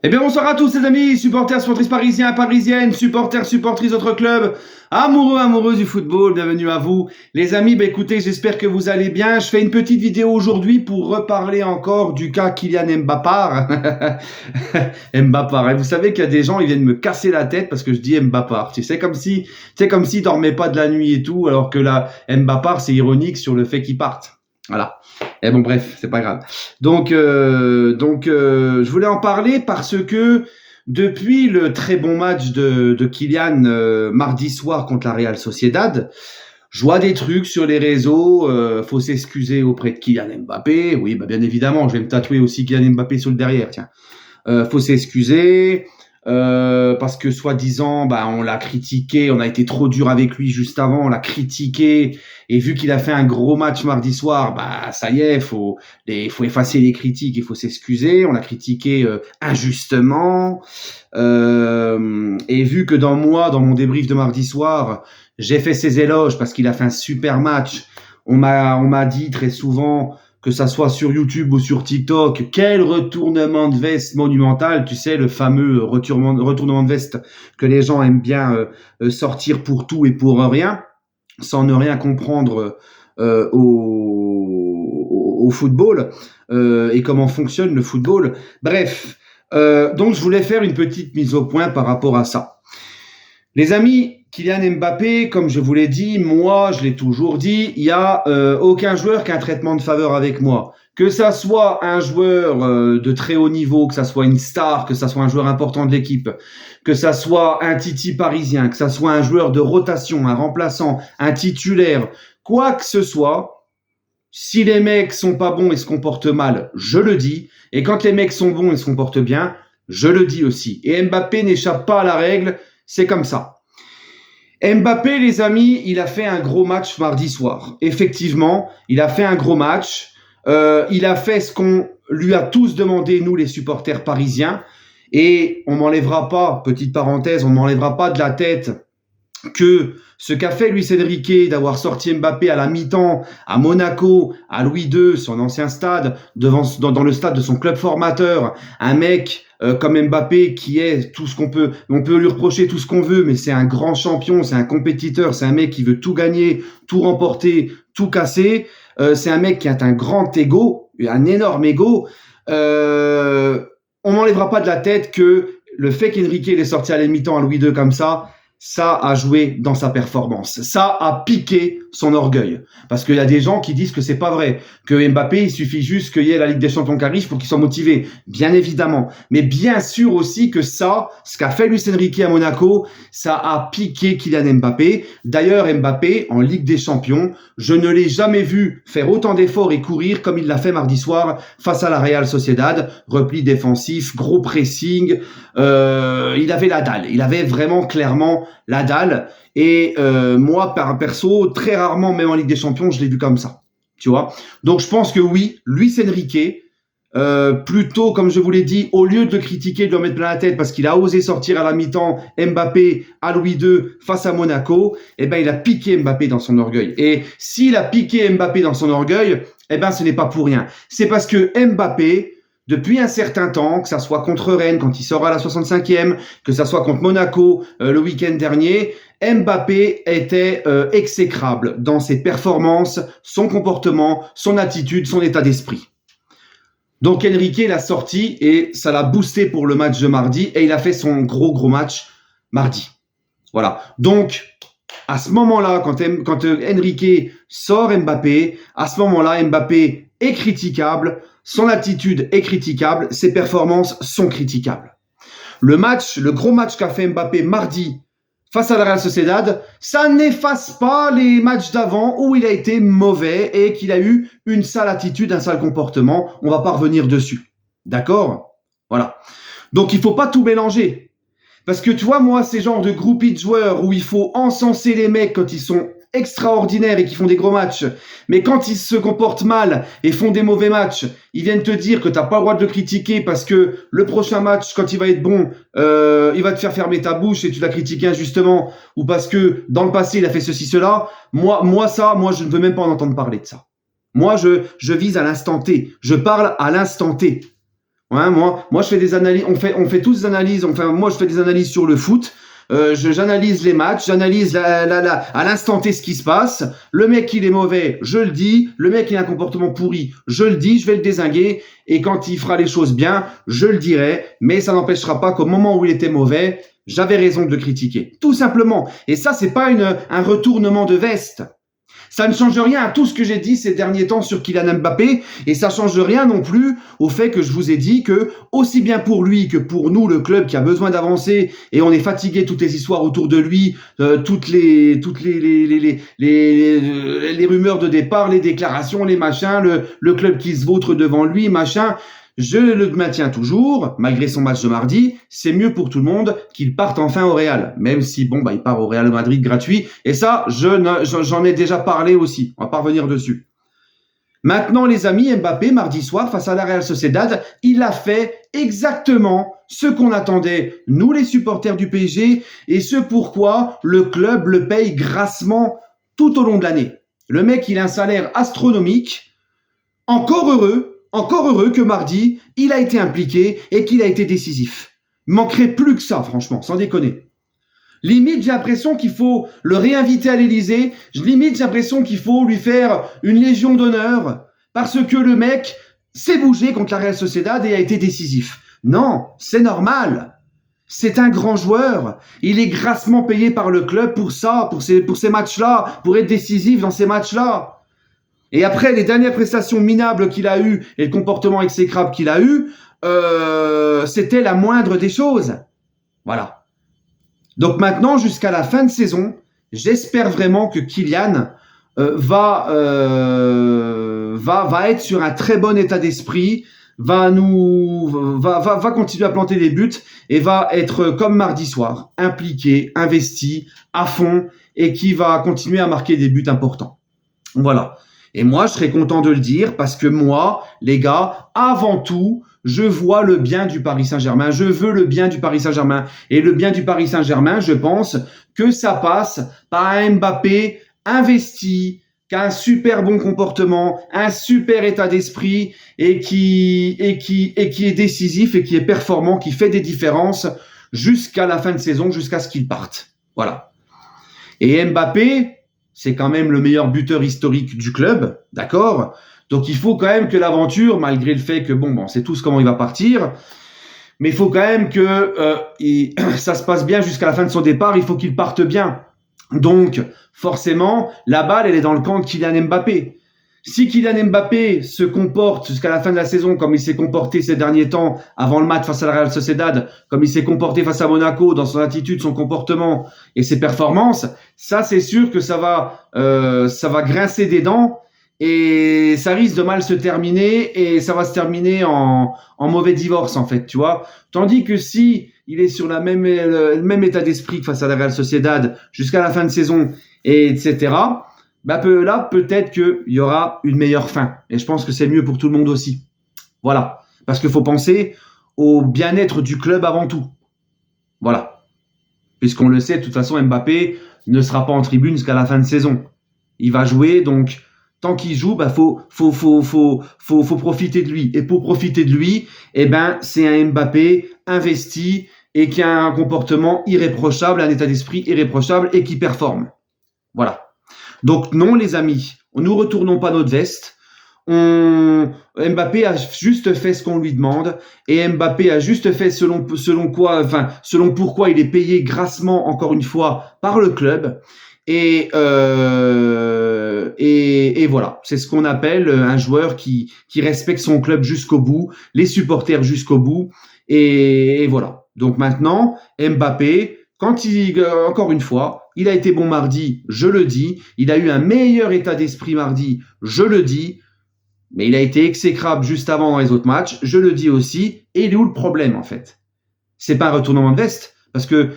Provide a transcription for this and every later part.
Eh bien, bonsoir à tous les amis, supporters, supportrices parisiens, parisiennes, supporters, supportrices d'autres clubs, amoureux, amoureuses du football, bienvenue à vous. Les amis, écoutez, j'espère que vous allez bien. Je fais une petite vidéo aujourd'hui pour reparler encore du cas Kylian Mbappé. Mbappé, et vous savez qu'il y a des gens, ils viennent me casser la tête parce que je dis Mbappé. Tu sais, comme si dormait pas de la nuit et tout, alors que là, Mbappé, c'est ironique sur le fait qu'il parte. Voilà. Et bon, bref, c'est pas grave. Donc, je voulais en parler parce que depuis le très bon match de Kylian mardi soir contre la Real Sociedad, je vois des trucs sur les réseaux. Faut s'excuser auprès de Kylian Mbappé. Oui, bah bien évidemment, je vais me tatouer aussi Kylian Mbappé sur le derrière. Tiens, faut s'excuser. Parce que soi-disant, on l'a critiqué, on a été trop dur avec lui juste avant, on l'a critiqué, et vu qu'il a fait un gros match mardi soir, ça y est, faut effacer les critiques, il faut s'excuser, on l'a critiqué injustement, et vu que dans mon débrief de mardi soir, j'ai fait ses éloges parce qu'il a fait un super match, on m'a dit très souvent, que ça soit sur YouTube ou sur TikTok, quel retournement de veste monumental, tu sais, le fameux retournement de veste que les gens aiment bien sortir pour tout et pour rien, sans ne rien comprendre au football et comment fonctionne le football. Bref, donc je voulais faire une petite mise au point par rapport à ça. Les amis, Kylian Mbappé, comme je vous l'ai dit, moi, je l'ai toujours dit, il n'y a aucun joueur qui a un traitement de faveur avec moi. Que ça soit un joueur de très haut niveau, que ça soit une star, que ça soit un joueur important de l'équipe, que ça soit un Titi parisien, que ça soit un joueur de rotation, un remplaçant, un titulaire, quoi que ce soit, si les mecs sont pas bons et se comportent mal, je le dis. Et quand les mecs sont bons et se comportent bien, je le dis aussi. Et Mbappé n'échappe pas à la règle, c'est comme ça. Mbappé, les amis, il a fait un gros match mardi soir. Effectivement, il a fait un gros match. Il a fait ce qu'on lui a tous demandé, nous les supporters parisiens. Et on m'enlèvera pas, petite parenthèse, on m'enlèvera pas de la tête que ce qu'a fait Luis Enrique d'avoir sorti Mbappé à la mi-temps à Monaco, à Louis II, son ancien stade, dans le stade de son club formateur, un mec comme Mbappé qui est tout ce on peut lui reprocher tout ce qu'on veut, mais c'est un grand champion, c'est un compétiteur, c'est un mec qui veut tout gagner, tout remporter, tout casser. C'est un mec qui a un grand ego, un énorme ego. On n'enlèvera pas de la tête que le fait qu'Enrique l'ait sorti à la mi-temps à Louis II comme ça a joué dans sa performance. Ça a piqué son orgueil. Parce qu'il y a des gens qui disent que c'est pas vrai. Que Mbappé, il suffit juste qu'il y ait la Ligue des Champions qui arrive pour qu'il soit motivé. Bien évidemment. Mais bien sûr aussi que ça, ce qu'a fait Luis Enrique à Monaco, ça a piqué Kylian Mbappé. D'ailleurs, Mbappé, en Ligue des Champions, je ne l'ai jamais vu faire autant d'efforts et courir comme il l'a fait mardi soir face à la Real Sociedad. Repli défensif, gros pressing. Il avait la dalle. Il avait vraiment clairement la dalle. Et moi, perso, très rarement, même en Ligue des Champions, je l'ai vu comme ça. Tu vois. Donc, je pense que oui, Luis Enrique, plutôt, comme je vous l'ai dit, au lieu de le critiquer, de le mettre plein la tête parce qu'il a osé sortir à la mi-temps Mbappé à Louis II face à Monaco, il a piqué Mbappé dans son orgueil. Et s'il a piqué Mbappé dans son orgueil, ce n'est pas pour rien. C'est parce que Mbappé, depuis un certain temps, que ça soit contre Rennes quand il sort à la 65e, que ça soit contre Monaco le week-end dernier, Mbappé était exécrable dans ses performances, son comportement, son attitude, son état d'esprit. Donc Enrique l'a sorti et ça l'a boosté pour le match de mardi et il a fait son gros match mardi. Voilà. Donc à ce moment-là, quand Enrique sort Mbappé, à ce moment-là, Mbappé est critiquable, son attitude est critiquable, ses performances sont critiquables. Le gros match qu'a fait Mbappé mardi face à la Real Sociedad, ça n'efface pas les matchs d'avant où il a été mauvais et qu'il a eu une sale attitude, un sale comportement. On va pas revenir dessus. D'accord ? Voilà. Donc il faut pas tout mélanger. Parce que tu vois, moi, ces genres de groupies de joueurs où il faut encenser les mecs quand ils sont extraordinaires et qui font des gros matchs, mais quand ils se comportent mal et font des mauvais matchs, ils viennent te dire que t'as pas le droit de le critiquer parce que le prochain match, quand il va être bon, il va te faire fermer ta bouche et tu l'as critiqué injustement, ou parce que dans le passé il a fait ceci, cela. Moi, je ne veux même pas en entendre parler de ça. Moi, je vise à l'instant T. Je parle à l'instant T. Ouais, moi, je fais des analyses. On fait tous des analyses. Enfin, moi, je fais des analyses sur le foot. J'analyse les matchs, j'analyse à l'instant T ce qui se passe. Le mec, il est mauvais, je le dis. Le mec, il a un comportement pourri, je le dis. Je vais le dézinguer. Et quand il fera les choses bien, je le dirai. Mais ça n'empêchera pas qu'au moment où il était mauvais, j'avais raison de le critiquer. Tout simplement. Et ça, c'est pas un retournement de veste. Ça ne change rien à tout ce que j'ai dit ces derniers temps sur Kylian Mbappé, et ça change rien non plus au fait que je vous ai dit que, aussi bien pour lui que pour nous, le club qui a besoin d'avancer, et on est fatigué, toutes les histoires autour de lui, toutes les rumeurs de départ, les déclarations, les machins, le club qui se vautre devant lui, machin. Je le maintiens toujours, malgré son match de mardi, c'est mieux pour tout le monde qu'il parte enfin au Real, même si il part au Real Madrid gratuit, et ça, j'en ai déjà parlé aussi, on va pas revenir dessus. Maintenant, les amis, Mbappé, mardi soir, face à la Real Sociedad, il a fait exactement ce qu'on attendait, nous les supporters du PSG, et ce pourquoi le club le paye grassement tout au long de l'année. Le mec, il a un salaire astronomique, encore heureux que mardi, il a été impliqué et qu'il a été décisif. Il manquerait plus que ça, franchement, sans déconner. Limite, j'ai l'impression qu'il faut le réinviter à l'Elysée. Limite, j'ai l'impression qu'il faut lui faire une légion d'honneur parce que le mec s'est bougé contre la Real Sociedad et a été décisif. Non, c'est normal. C'est un grand joueur. Il est grassement payé par le club pour ça, pour ces matchs-là, pour être décisif dans ces matchs-là. Et après, les dernières prestations minables qu'il a eues et le comportement exécrable qu'il a eu, c'était la moindre des choses. Voilà. Donc maintenant, jusqu'à la fin de saison, j'espère vraiment que Kylian va être sur un très bon état d'esprit, va continuer à planter des buts et va être comme mardi soir, impliqué, investi, à fond et qui va continuer à marquer des buts importants. Voilà. Et moi, je serais content de le dire parce que moi, les gars, avant tout, je vois le bien du Paris Saint-Germain. Je veux le bien du Paris Saint-Germain. Et le bien du Paris Saint-Germain, je pense que ça passe par un Mbappé investi, qui a un super bon comportement, un super état d'esprit et qui est décisif et qui est performant, qui fait des différences jusqu'à la fin de saison, jusqu'à ce qu'il parte. Voilà. Et Mbappé, c'est quand même le meilleur buteur historique du club, d'accord? Donc il faut quand même que l'aventure, malgré le fait que on sait tous comment il va partir, mais il faut quand même que ça se passe bien jusqu'à la fin de son départ, il faut qu'il parte bien. Donc forcément, la balle, elle est dans le camp de Kylian Mbappé. Si Kylian Mbappé se comporte jusqu'à la fin de la saison comme il s'est comporté ces derniers temps avant le match face à la Real Sociedad, comme il s'est comporté face à Monaco dans son attitude, son comportement et ses performances, ça c'est sûr que ça va grincer des dents et ça risque de mal se terminer et ça va se terminer en mauvais divorce en fait, tu vois. Tandis que si il est sur le même état d'esprit que face à la Real Sociedad jusqu'à la fin de saison et etc. Là, peut-être qu'il y aura une meilleure fin. Et je pense que c'est mieux pour tout le monde aussi. Voilà. Parce qu'il faut penser au bien-être du club avant tout. Voilà. Puisqu'on le sait, de toute façon, Mbappé ne sera pas en tribune jusqu'à la fin de saison. Il va jouer, donc tant qu'il joue, faut profiter de lui. Et pour profiter de lui, c'est un Mbappé investi et qui a un comportement irréprochable, un état d'esprit irréprochable et qui performe. Voilà. Donc non, les amis, nous retournons pas notre veste. Mbappé a juste fait ce qu'on lui demande et Mbappé a juste fait selon pourquoi il est payé grassement encore une fois par le club et voilà, c'est ce qu'on appelle un joueur qui respecte son club jusqu'au bout, les supporters jusqu'au bout et voilà. Donc maintenant, Mbappé, encore une fois, il a été bon mardi, je le dis. Il a eu un meilleur état d'esprit mardi, je le dis. Mais il a été exécrable juste avant dans les autres matchs, je le dis aussi. Et il est où le problème en fait? C'est pas un retournement de veste, parce que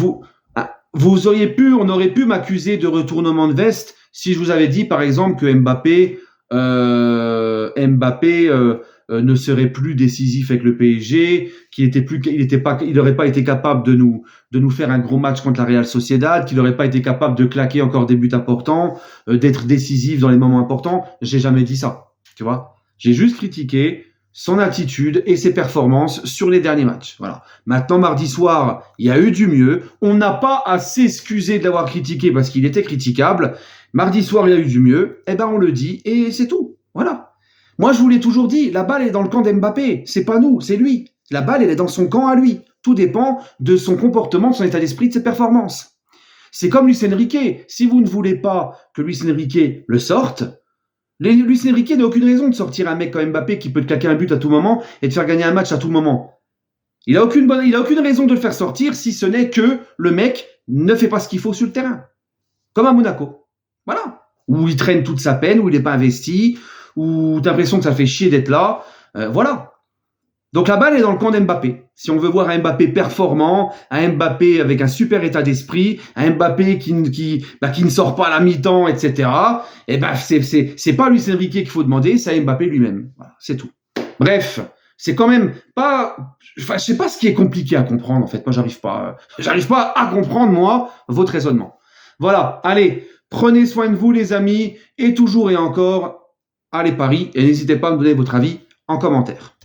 on aurait pu m'accuser de retournement de veste si je vous avais dit par exemple que Mbappé ne serait plus décisif avec le PSG, il n'aurait pas été capable de nous faire un gros match contre la Real Sociedad, qu'il n'aurait pas été capable de claquer encore des buts importants, d'être décisif dans les moments importants. J'ai jamais dit ça, tu vois. J'ai juste critiqué son attitude et ses performances sur les derniers matchs. Voilà. Maintenant, mardi soir, il y a eu du mieux. On n'a pas à s'excuser de l'avoir critiqué parce qu'il était critiquable. Mardi soir, il y a eu du mieux. Eh ben, on le dit et c'est tout. Voilà. Moi, je vous l'ai toujours dit, la balle est dans le camp d'Mbappé. C'est pas nous, c'est lui. La balle, elle est dans son camp à lui. Tout dépend de son comportement, de son état d'esprit, de ses performances. C'est comme Luis Enrique. Si vous ne voulez pas que Luis Enrique le sorte, Luis Enrique n'a aucune raison de sortir un mec comme Mbappé qui peut te claquer un but à tout moment et de faire gagner un match à tout moment. Il a aucune raison de le faire sortir si ce n'est que le mec ne fait pas ce qu'il faut sur le terrain. Comme à Monaco. Voilà. Où il traîne toute sa peine, où il n'est pas investi, où tu as l'impression que ça fait chier d'être là. Voilà. Donc la balle est dans le camp d'Mbappé. Si on veut voir un Mbappé performant, un Mbappé avec un super état d'esprit, un Mbappé qui ne sort pas à la mi-temps, etc. Eh ben c'est pas Luis Enrique qu'il faut demander, c'est à Mbappé lui-même. Voilà, c'est tout. Bref, c'est quand même pas. Enfin, je sais pas ce qui est compliqué à comprendre en fait. Moi, j'arrive pas à comprendre moi votre raisonnement. Voilà. Allez, prenez soin de vous les amis et toujours et encore, allez Paris et n'hésitez pas à me donner votre avis en commentaire.